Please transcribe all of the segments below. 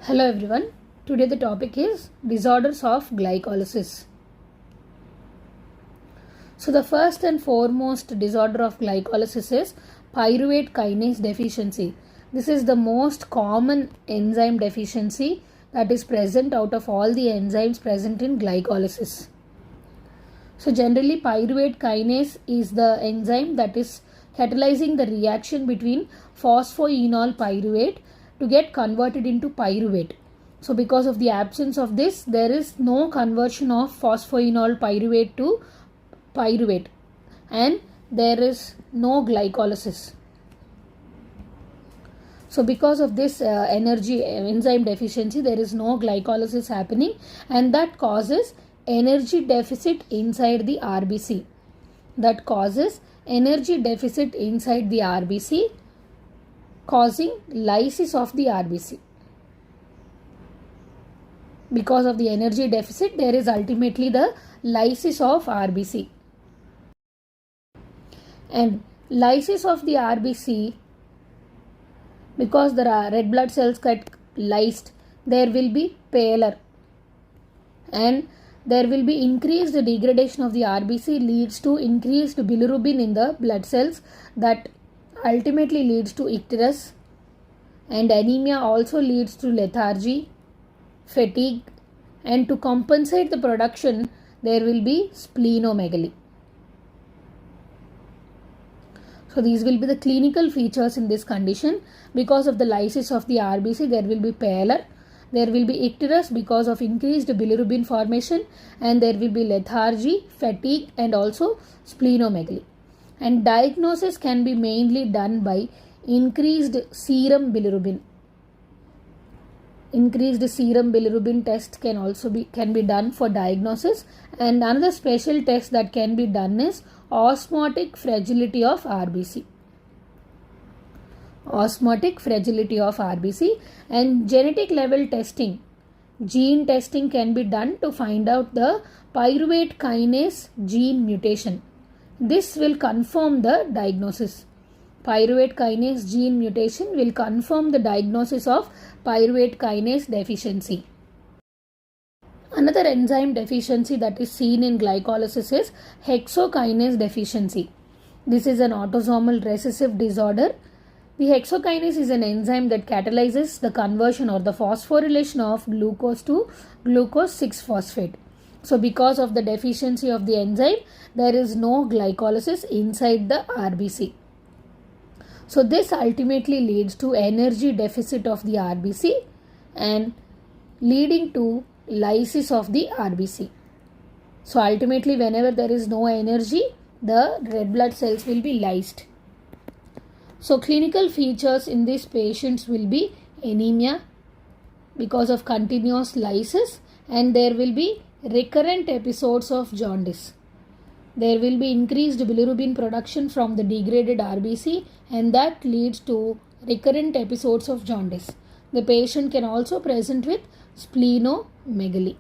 Hello everyone. Today the topic is disorders of glycolysis. So the first and foremost disorder of glycolysis is pyruvate kinase deficiency. This is the most common enzyme deficiency that is present out of all the enzymes present in glycolysis. So generally pyruvate kinase is the enzyme that is catalyzing the reaction between phosphoenol pyruvate to get converted into pyruvate. So because of the absence of this, there is no conversion of phosphoenol pyruvate to pyruvate and there is no glycolysis. So because of this enzyme deficiency, there is no glycolysis happening and that causes energy deficit inside the RBC. That causes energy deficit inside the RBC, causing lysis of the RBC. Because of the energy deficit, there is ultimately the lysis of RBC. And lysis of the RBC, because the red blood cells get lysed, there will be pallor and there will be increased degradation of the RBC, leads to increased bilirubin in the blood cells that ultimately leads to icterus, and anemia also leads to lethargy, fatigue, and to compensate the production there will be splenomegaly. So these will be the clinical features in this condition. Because of the lysis of the RBC, there will be pallor, there will be icterus because of increased bilirubin formation, and there will be lethargy, fatigue, and also splenomegaly. And diagnosis can be mainly done by increased serum bilirubin. Increased serum bilirubin test can be done for diagnosis, and another special test that can be done is osmotic fragility of RBC. Osmotic fragility of RBC, and genetic level testing, gene testing can be done to find out the pyruvate kinase gene mutation. This will confirm the diagnosis. Pyruvate kinase gene mutation will confirm the diagnosis of pyruvate kinase deficiency. Another enzyme deficiency that is seen in glycolysis is hexokinase deficiency. This is an autosomal recessive disorder. The hexokinase is an enzyme that catalyzes the conversion or the phosphorylation of glucose to glucose 6-phosphate. So because of the deficiency of the enzyme, there is no glycolysis inside the RBC. So this ultimately leads to energy deficit of the RBC and leading to lysis of the RBC. So ultimately whenever there is no energy, the red blood cells will be lysed. So clinical features in these patients will be anemia because of continuous lysis, and there will be recurrent episodes of jaundice. There will be increased bilirubin production from the degraded RBC, and that leads to recurrent episodes of jaundice. The patient can also present with splenomegaly.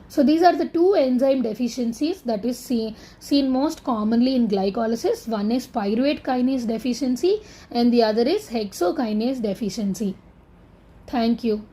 So these are the two enzyme deficiencies that is seen most commonly in glycolysis. One is pyruvate kinase deficiency and the other is hexokinase deficiency. Thank you.